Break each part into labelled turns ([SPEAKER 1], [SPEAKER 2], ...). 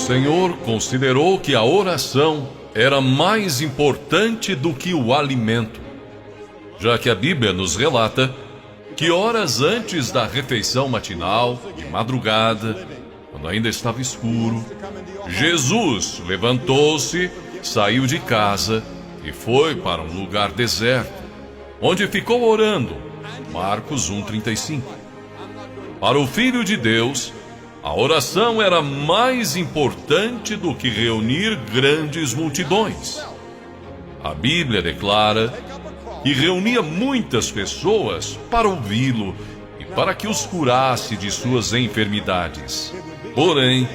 [SPEAKER 1] Senhor considerou que a oração era mais importante do que o alimento, já que a Bíblia nos relata que horas antes da refeição matinal, de madrugada, quando ainda estava escuro, Jesus levantou-se, saiu de casa e foi para um lugar deserto, onde ficou orando. Marcos 1:35. Para o Filho de Deus, a oração era mais importante do que reunir grandes multidões. A Bíblia declara que reunia muitas pessoas para ouvi-lo e para que os curasse de suas enfermidades. Porém,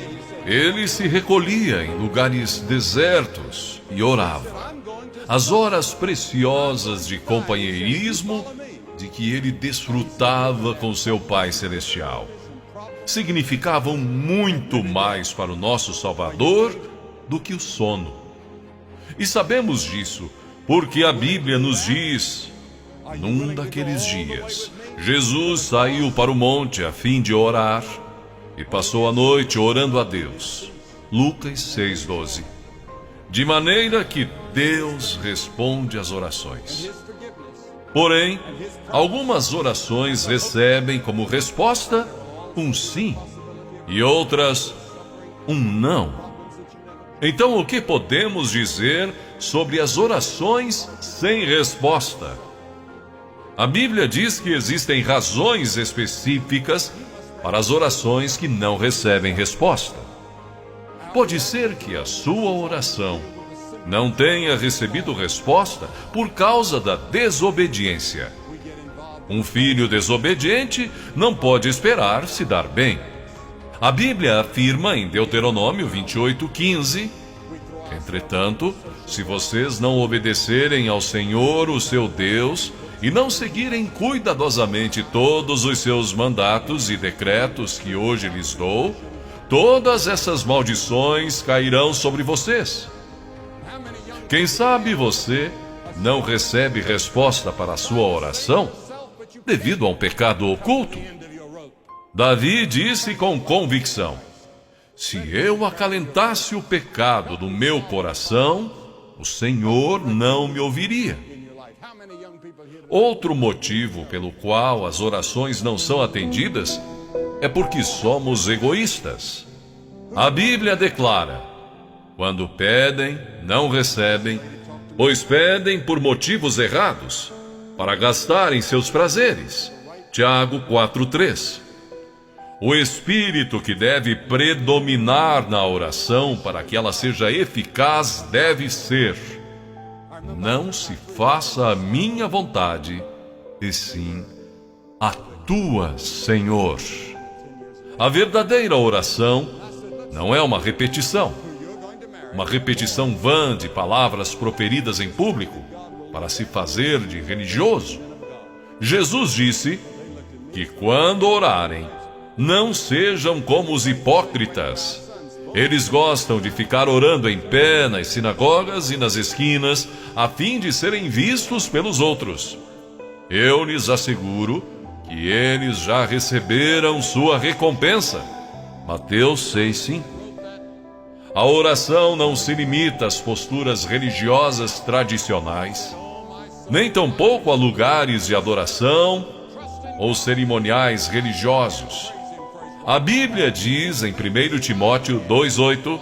[SPEAKER 1] ele se recolhia em lugares desertos e orava. As horas preciosas de companheirismo de que ele desfrutava com seu Pai Celestial significavam muito mais para o nosso Salvador do que o sono. E sabemos disso porque a Bíblia nos diz: num daqueles dias, Jesus saiu para o monte a fim de orar e passou a noite orando a Deus. Lucas 6:12. De maneira que Deus responde às orações. Porém, algumas orações recebem como resposta um sim e outras um não. Então, o que podemos dizer sobre as orações sem resposta? A Bíblia diz que existem razões específicas para as orações que não recebem resposta. Pode ser que a sua oração não tenha recebido resposta por causa da desobediência. Um filho desobediente não pode esperar se dar bem. A Bíblia afirma em Deuteronômio 28:15: entretanto, se vocês não obedecerem ao Senhor, o seu Deus, e não seguirem cuidadosamente todos os seus mandatos e decretos que hoje lhes dou, todas essas maldições cairão sobre vocês. Quem sabe você não recebe resposta para a sua oração devido a um pecado oculto? Davi disse com convicção: se eu acalentasse o pecado do meu coração, o Senhor não me ouviria. Outro motivo pelo qual as orações não são atendidas é porque somos egoístas. A Bíblia declara: quando pedem, não recebem, pois pedem por motivos errados, para gastarem seus prazeres. Tiago 4:3. O espírito que deve predominar na oração para que ela seja eficaz deve ser: não se faça a minha vontade, e sim a tua, Senhor. A verdadeira oração não é uma repetição vã de palavras proferidas em público para se fazer de religioso. Jesus disse que quando orarem, não sejam como os hipócritas. Eles gostam de ficar orando em pé nas sinagogas e nas esquinas, a fim de serem vistos pelos outros. Eu lhes asseguro que eles já receberam sua recompensa. Mateus 6:5. A oração não se limita às posturas religiosas tradicionais, nem tampouco a lugares de adoração ou cerimoniais religiosos. A Bíblia diz em 1 Timóteo 2:8: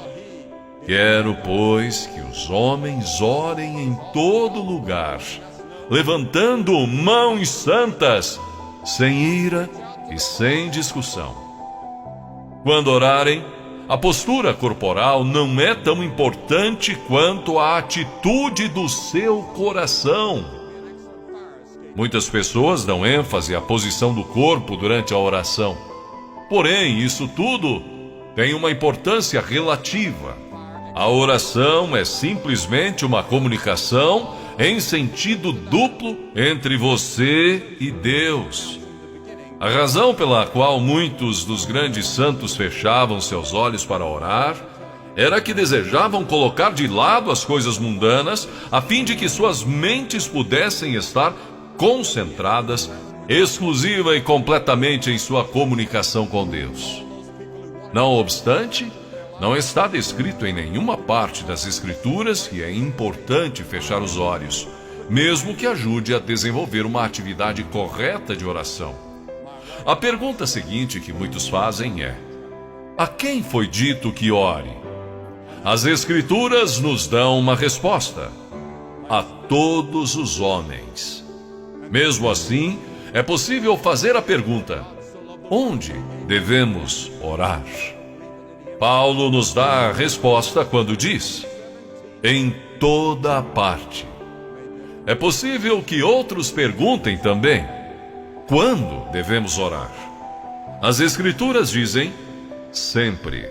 [SPEAKER 1] quero, pois, que os homens orem em todo lugar, levantando mãos santas, sem ira e sem discussão. Quando orarem, a postura corporal não é tão importante quanto a atitude do seu coração. Muitas pessoas dão ênfase à posição do corpo durante a oração. Porém, isso tudo tem uma importância relativa. A oração é simplesmente uma comunicação em sentido duplo entre você e Deus. A razão pela qual muitos dos grandes santos fechavam seus olhos para orar era que desejavam colocar de lado as coisas mundanas a fim de que suas mentes pudessem estar concentradas exclusiva e completamente em sua comunicação com Deus. Não obstante, Não está descrito em nenhuma parte das Escrituras que é importante fechar os olhos, mesmo que ajude a desenvolver uma atividade correta de oração. A pergunta seguinte que muitos fazem é: a quem foi dito que ore? As Escrituras nos dão uma resposta: a todos os homens. Mesmo assim, é possível fazer a pergunta: onde devemos orar? Paulo nos dá a resposta quando diz: em toda parte. É possível que outros perguntem também: quando devemos orar? As Escrituras dizem: sempre.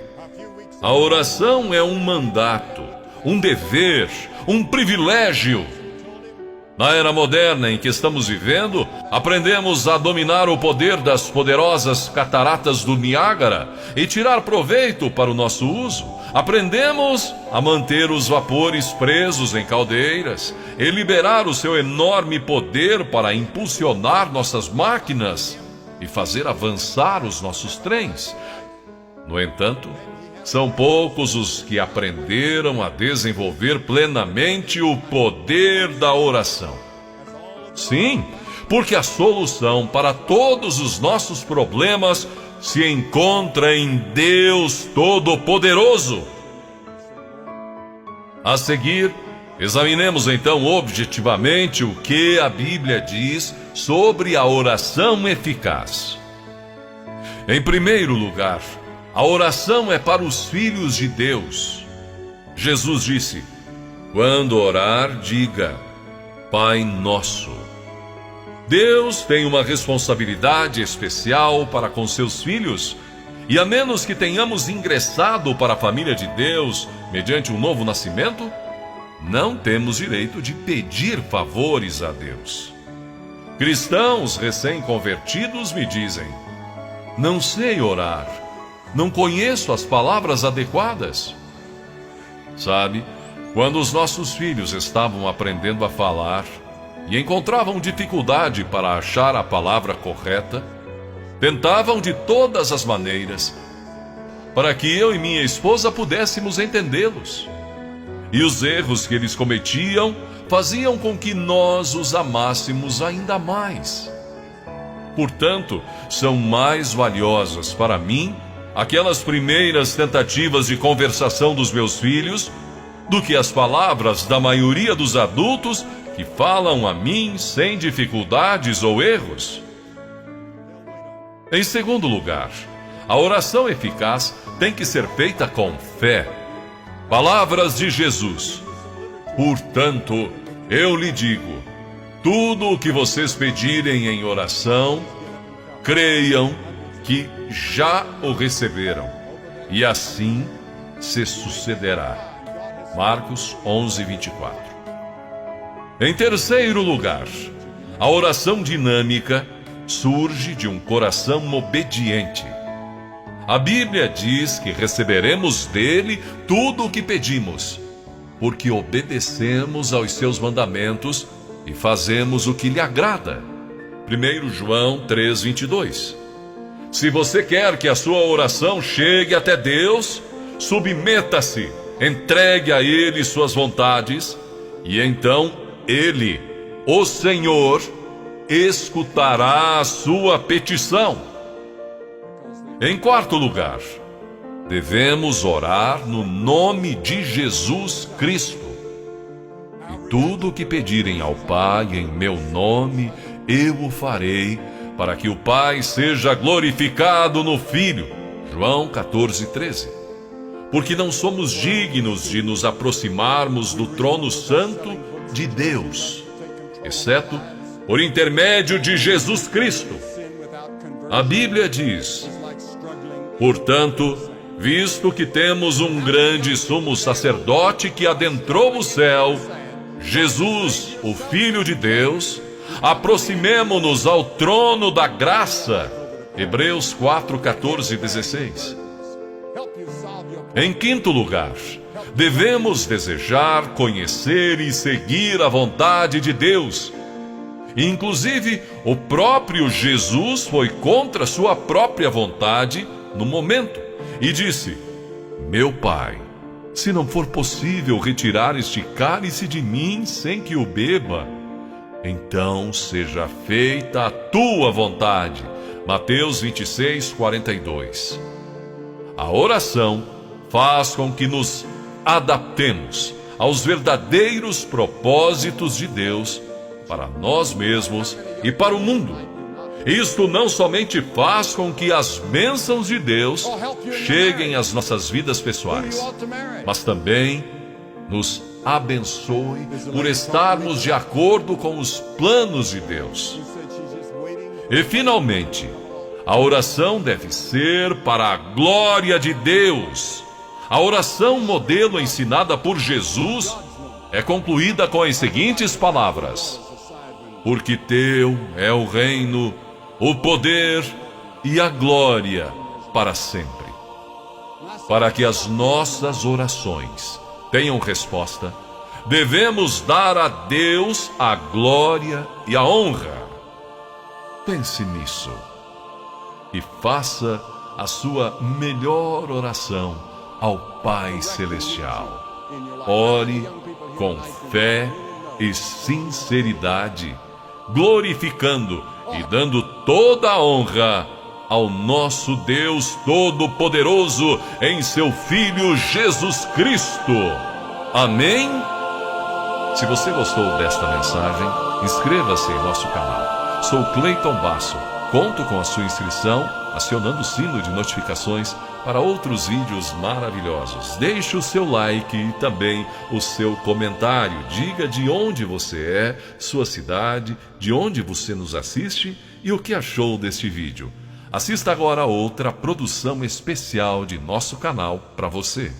[SPEAKER 1] A oração é um mandato, um dever, um privilégio. Na era moderna em que estamos vivendo, aprendemos a dominar o poder das poderosas cataratas do Niágara e tirar proveito para o nosso uso. Aprendemos a manter os vapores presos em caldeiras e liberar o seu enorme poder para impulsionar nossas máquinas e fazer avançar os nossos trens. No entanto, são poucos os que aprenderam a desenvolver plenamente o poder da oração. Sim, porque a solução para todos os nossos problemas se encontra em Deus Todo-Poderoso. A seguir, examinemos então objetivamente o que a Bíblia diz sobre a oração eficaz. Em primeiro lugar, a oração é para os filhos de Deus. Jesus disse: quando orar, diga: Pai Nosso. Deus tem uma responsabilidade especial para com seus filhos, e a menos que tenhamos ingressado para a família de Deus mediante um novo nascimento, não temos direito de pedir favores a Deus. Cristãos recém-convertidos me dizem: não sei orar, não conheço as palavras adequadas. Sabe, quando os nossos filhos estavam aprendendo a falar e encontravam dificuldade para achar a palavra correta, tentavam de todas as maneiras para que eu e minha esposa pudéssemos entendê-los. E os erros que eles cometiam faziam com que nós os amássemos ainda mais. Portanto, são mais valiosas para mim aquelas primeiras tentativas de conversação dos meus filhos do que as palavras da maioria dos adultos que falam a mim sem dificuldades ou erros. Em segundo lugar, a oração eficaz tem que ser feita com fé. Palavras de Jesus: portanto, eu lhe digo, tudo o que vocês pedirem em oração, creiam que já o receberam, e assim se sucederá. Marcos 11:24. Em terceiro lugar, a oração dinâmica surge de um coração obediente. A Bíblia diz que receberemos dele tudo o que pedimos, porque obedecemos aos seus mandamentos e fazemos o que lhe agrada. 1 João 3:22. Se você quer que a sua oração chegue até Deus, submeta-se, entregue a Ele suas vontades, e então Ele, o Senhor, escutará a sua petição. Em quarto lugar, devemos orar no nome de Jesus Cristo. E tudo o que pedirem ao Pai em meu nome, eu o farei, para que o Pai seja glorificado no Filho. João 14:13. Porque não somos dignos de nos aproximarmos do trono santo de Deus, exceto por intermédio de Jesus Cristo. A Bíblia diz: portanto, visto que temos um grande sumo sacerdote que adentrou o céu, Jesus, o Filho de Deus, aproximemo-nos ao trono da graça. Hebreus 4:14-16. Em quinto lugar, devemos desejar, conhecer e seguir a vontade de Deus. Inclusive, o próprio Jesus foi contra sua própria vontade no momento e disse: Meu Pai, se não for possível retirar este cálice de mim sem que o beba, então seja feita a tua vontade. Mateus 26, 42. A oração faz com que nos adaptemos aos verdadeiros propósitos de Deus para nós mesmos e para o mundo. Isto não somente faz com que as bênçãos de Deus cheguem às nossas vidas pessoais, mas também nos abençoe por estarmos de acordo com os planos de Deus. E finalmente, a oração deve ser para a glória de Deus. A oração modelo ensinada por Jesus é concluída com as seguintes palavras: porque teu é o reino, o poder e a glória para sempre. Para que as nossas orações tenham resposta, devemos dar a Deus a glória e a honra. Pense nisso e faça a sua melhor oração ao Pai Celestial. Ore com fé e sinceridade, glorificando e dando toda a honra ao nosso Deus Todo-Poderoso em seu Filho Jesus Cristo. Amém? Se você gostou desta mensagem, inscreva-se em nosso canal. Sou Cleiton Basso. Conto com a sua inscrição, acionando o sino de notificações para outros vídeos maravilhosos. Deixe o seu like e também o seu comentário. Diga de onde você é, sua cidade, de onde você nos assiste e o que achou deste vídeo. Assista agora a outra produção especial de nosso canal para você.